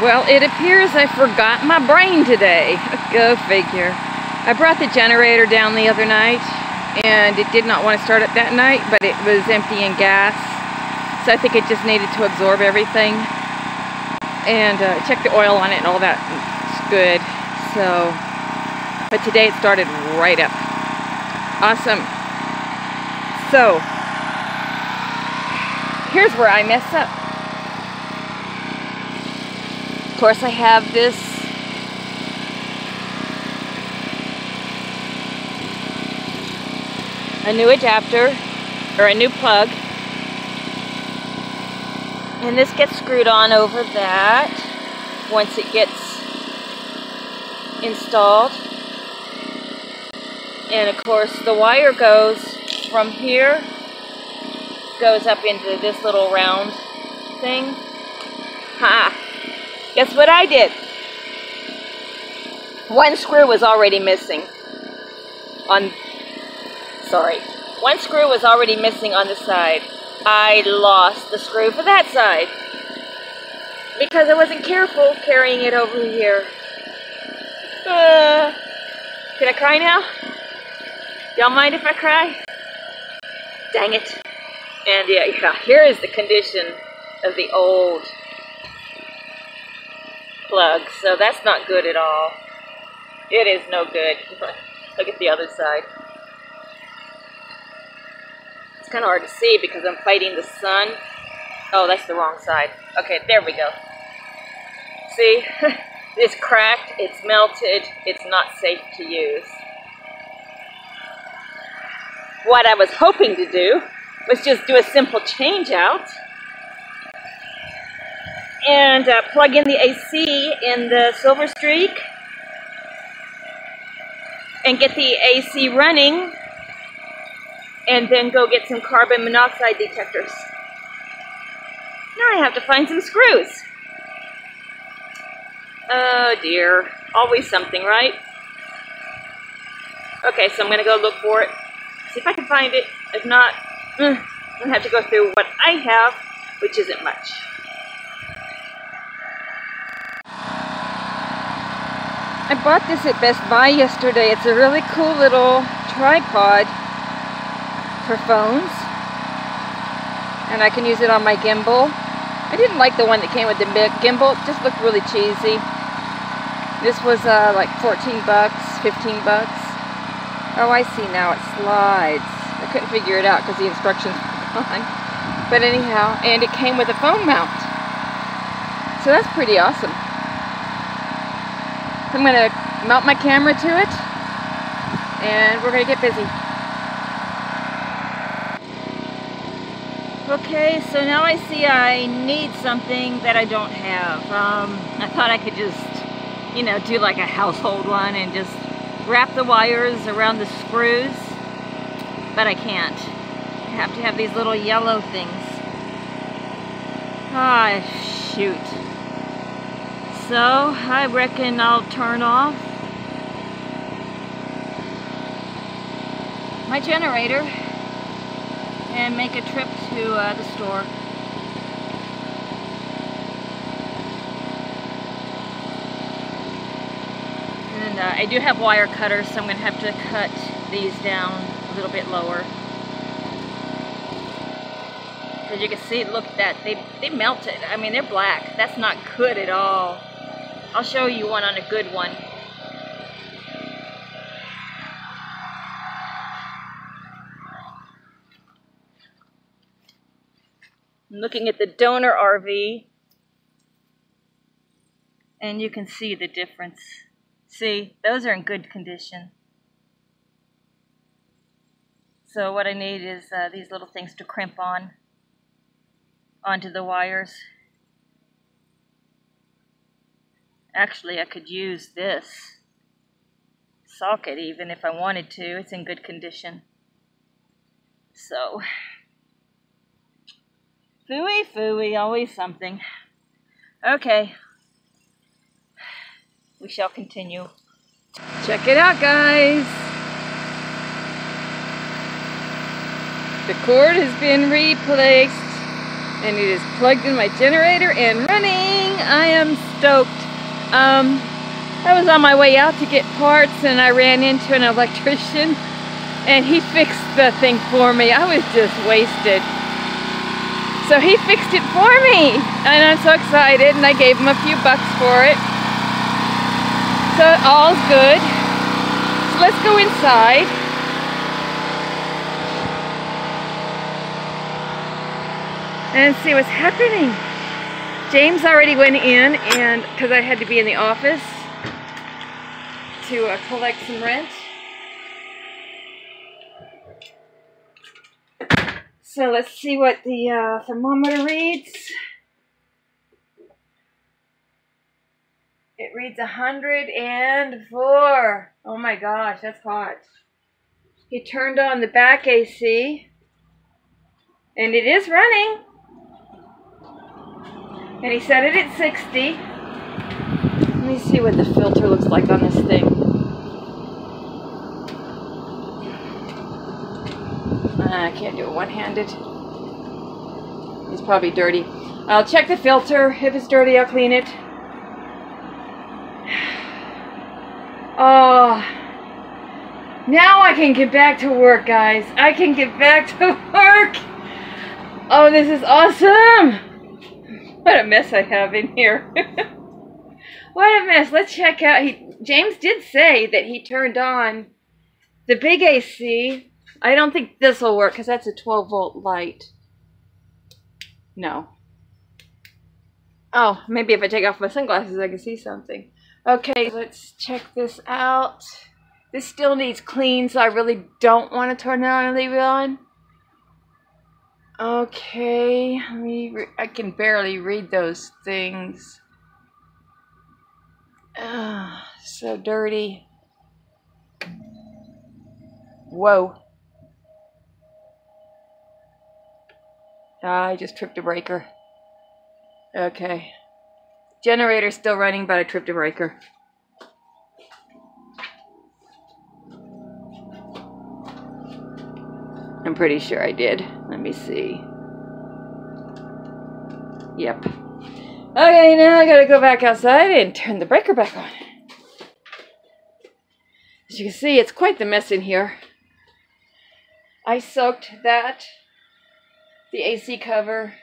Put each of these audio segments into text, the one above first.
Well, it appears I forgot my brain today. Go figure. I brought the generator down the other night, and it did not want to start up that night, but it was empty in gas. So I think it just needed to absorb everything. And check the oil on it and all that. It's good. So, but today it started right up. Awesome. So, here's where I mess up. Of course, I have this a new adapter, or a new plug. And this gets screwed on over that once it gets installed. And of course the wire goes from here, goes up into this little round thing. Ha! Guess what I did? One screw was already missing on, one screw was already missing on the side. I lost the screw for that side because I wasn't careful carrying it over here. Can I cry now? Y'all mind if I cry? Dang it. And yeah, here is the condition of the old plug. So that's not good at all. It is no good. Look at the other side. It's kind of hard to see because I'm fighting the sun. Oh, that's the wrong side. Okay, there we go. See? It's cracked, it's melted, it's not safe to use. What I was hoping to do was just do a simple change out and plug in the AC in the Silver Streak and get the AC running, and then go get some carbon monoxide detectors. Now I have to find some screws. Oh dear, always something, right? Okay, so I'm gonna go look for it, see if I can find it. If not, I'm gonna have to go through what I have, which isn't much. I bought this at Best Buy yesterday. It's a really cool little tripod for phones, and I can use it on my gimbal. I didn't like the one that came with the gimbal. It just looked really cheesy. This was like 14 bucks, 15 bucks. Oh, I see now, it slides. I couldn't figure it out because the instructions were on. But anyhow, and it came with a phone mount. So that's pretty awesome. So I'm gonna mount my camera to it, and we're gonna get busy. Okay, so now I see I need something that I don't have. I thought I could just, you know, do like a household one and just wrap the wires around the screws, but I can't. I have to have these little yellow things. Ah, shoot. So I reckon I'll turn off my generator and make a trip to the store. And I do have wire cutters, so I'm going to have to cut these down a little bit lower. As you can see, look at that, they melted. I mean, they're black. That's not good at all. I'll show you one on a good one. I'm looking at the donor RV, and you can see the difference. See, those are in good condition. So what I need is these little things to crimp onto the wires. Actually, I could use this socket even if I wanted to. It's in good condition. So, phooey, phooey, always something. Okay, we shall continue. Check it out, guys. The cord has been replaced. And it is plugged in my generator and running. I am stoked. I was on my way out to get parts and I ran into an electrician and he fixed the thing for me. I was just wasted. So he fixed it for me and I'm so excited, and I gave him a few bucks for it. So all's good. So let's go inside. And see what's happening. James already went in, and because I had to be in the office to collect some rent. So let's see what the thermometer reads. It reads 104. Oh my gosh, that's hot. He turned on the back AC, and it is running. And he set it at 60. Let me see what the filter looks like on this thing. I can't do it one-handed. It's probably dirty. I'll check the filter. If it's dirty, I'll clean it. Oh, now I can get back to work, guys. I can get back to work. Oh, this is awesome. What a mess I have in here. What a mess. Let's check out. James did say that he turned on the big AC. I don't think this will work because that's a 12-volt light. No. Oh, maybe if I take off my sunglasses I can see something. Okay, let's check this out. This still needs clean, so I really don't want to turn it on and leave it on. Okay, I can barely read those things. So dirty. Whoa. I just tripped a breaker. Okay. Generator's still running, but I tripped a breaker. I'm pretty sure I did. Let me see. Yep. Okay, now I gotta go back outside and turn the breaker back on. As you can see, it's quite the mess in here. I soaked the AC cover,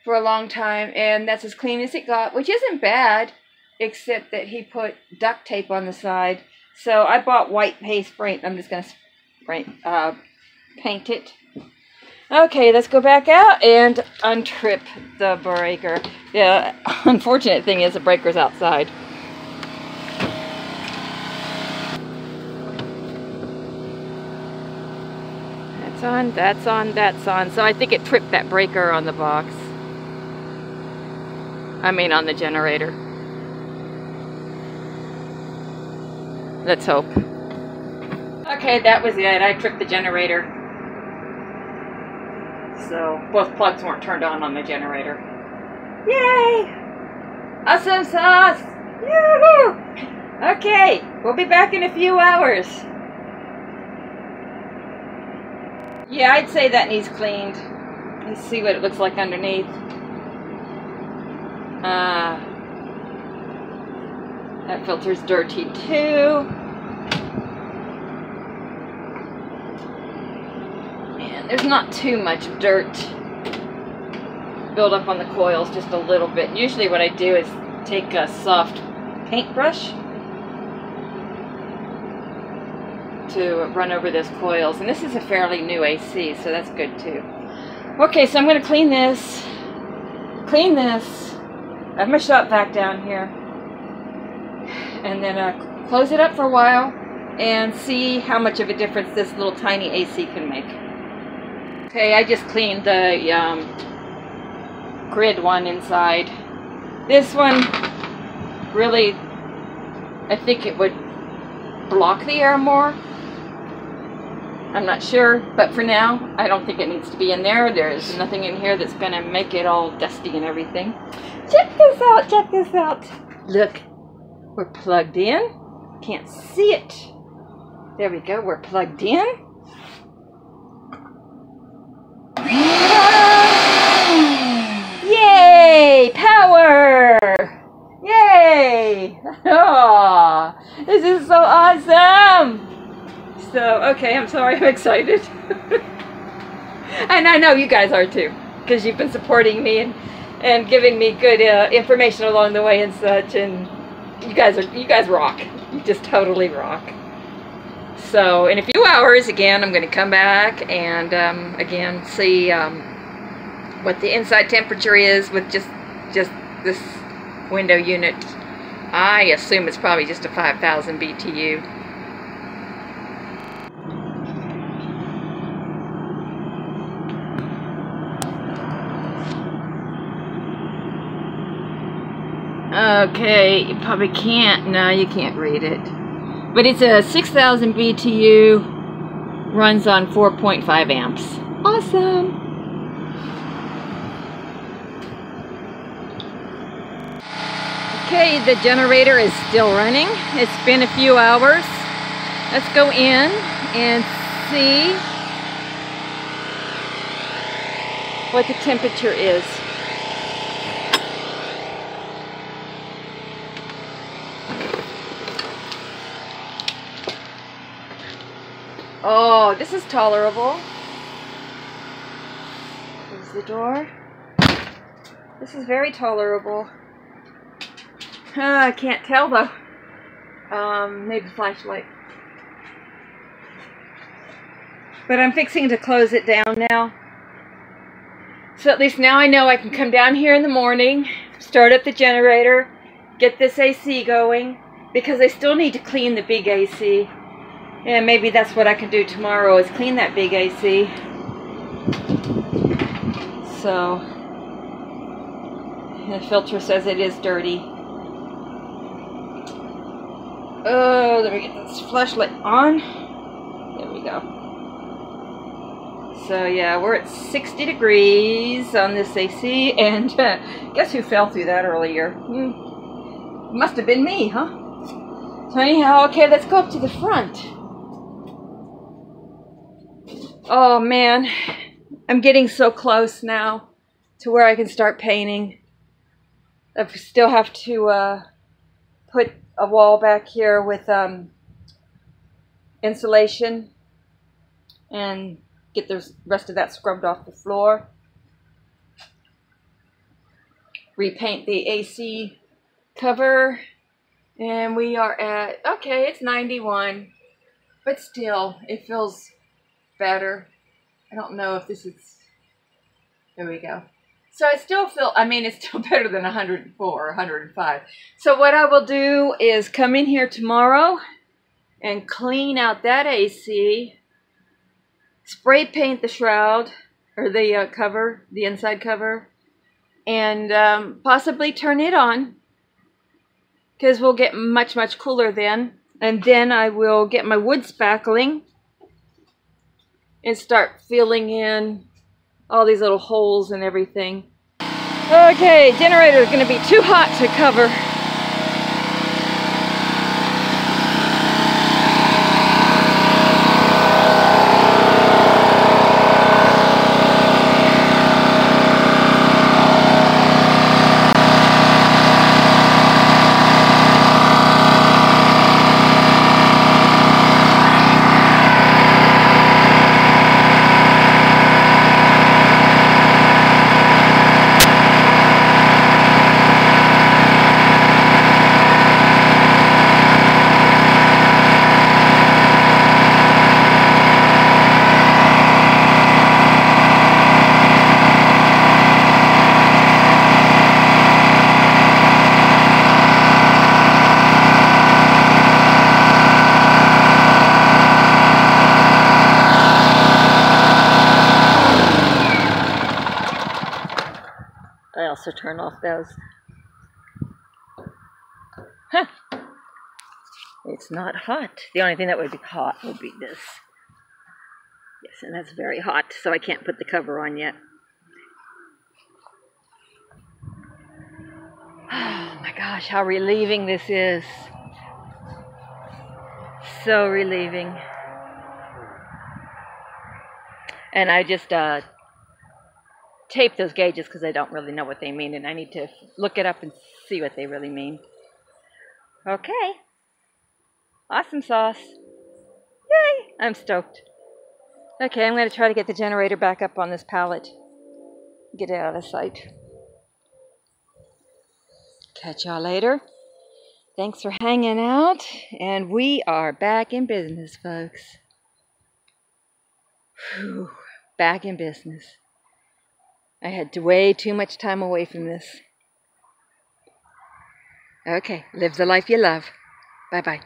for a long time, and that's as clean as it got, which isn't bad, except that he put duct tape on the side. So I bought white paste paint. I'm just gonna paint it. Okay, let's go back out and untrip the breaker. The unfortunate thing is the breaker's outside. That's on, that's on, that's on. So I think it tripped that breaker on the box. I mean on the generator. Let's hope. Okay, that was it. I tripped the generator. So both plugs weren't turned on the generator. Yay! Awesome sauce! Yoo-hoo! Okay, we'll be back in a few hours. Yeah, I'd say that needs cleaned. Let's see what it looks like underneath. That filter's dirty too. And there's not too much dirt build up on the coils, just a little bit. Usually what I do is take a soft paintbrush to run over those coils. And this is a fairly new AC, so that's good too. Okay, so I'm going to clean this. Clean this. I have my shop vac down here. And then close it up for a while and see how much of a difference this little tiny AC can make. Okay, I just cleaned the grid one inside. This one, really, I think it would block the air more. I'm not sure, but for now, I don't think it needs to be in there. There's nothing in here that's going to make it all dusty and everything. Check this out, check this out. Look, we're plugged in. Can't see it. There we go, we're plugged in. Oh, this is so awesome. So, okay, I'm sorry, I'm excited. And I know you guys are too, because you've been supporting me and giving me good information along the way and such, and you guys rock. You just totally rock. So in a few hours, again, I'm going to come back and again see what the inside temperature is with just this window unit. I assume it's probably just a 5,000 BTU. Okay, you probably can't. No, you can't read it. But it's a 6,000 BTU, runs on 4.5 amps. Awesome! Okay, the generator is still running. It's been a few hours. Let's go in and see what the temperature is. Oh, this is tolerable. Close the door. This is very tolerable. I can't tell though. Maybe flashlight. But I'm fixing to close it down now. So at least now I know I can come down here in the morning, start up the generator, get this AC going, because I still need to clean the big AC. And maybe that's what I can do tomorrow, is clean that big AC. So, the filter says it is dirty. Oh, let me get this flashlight on. There we go. So yeah, we're at 60 degrees on this AC, and guess who fell through that earlier? Must have been me, huh? So anyhow, okay, let's go up to the front. Oh man, I'm getting so close now to where I can start painting. I still have to put a wall back here with insulation and get the rest of that scrubbed off the floor. Repaint the AC cover, and we are at, okay, it's 91, but still, it feels better. I don't know if this is, there we go. So I still feel, I mean, it's still better than 104 or 105. So what I will do is come in here tomorrow and clean out that AC, spray paint the shroud, or the cover, the inside cover, and possibly turn it on, because we'll get much, much cooler then. And then I will get my wood spackling and start filling in all these little holes and everything. Okay, generator is going to be too hot to cover. I also turn off those. Huh. It's not hot. The only thing that would be hot would be this. Yes, and that's very hot, so I can't put the cover on yet. Oh my gosh, how relieving this is. So relieving. And I just tape those gauges because I don't really know what they mean, and I need to look it up and see what they really mean. Okay. Awesome sauce. Yay! I'm stoked. Okay, I'm going to try to get the generator back up on this pallet. Get it out of sight. Catch y'all later. Thanks for hanging out. And we are back in business, folks. Whew. Back in business. I had way too much time away from this. Okay, live the life you love. Bye-bye.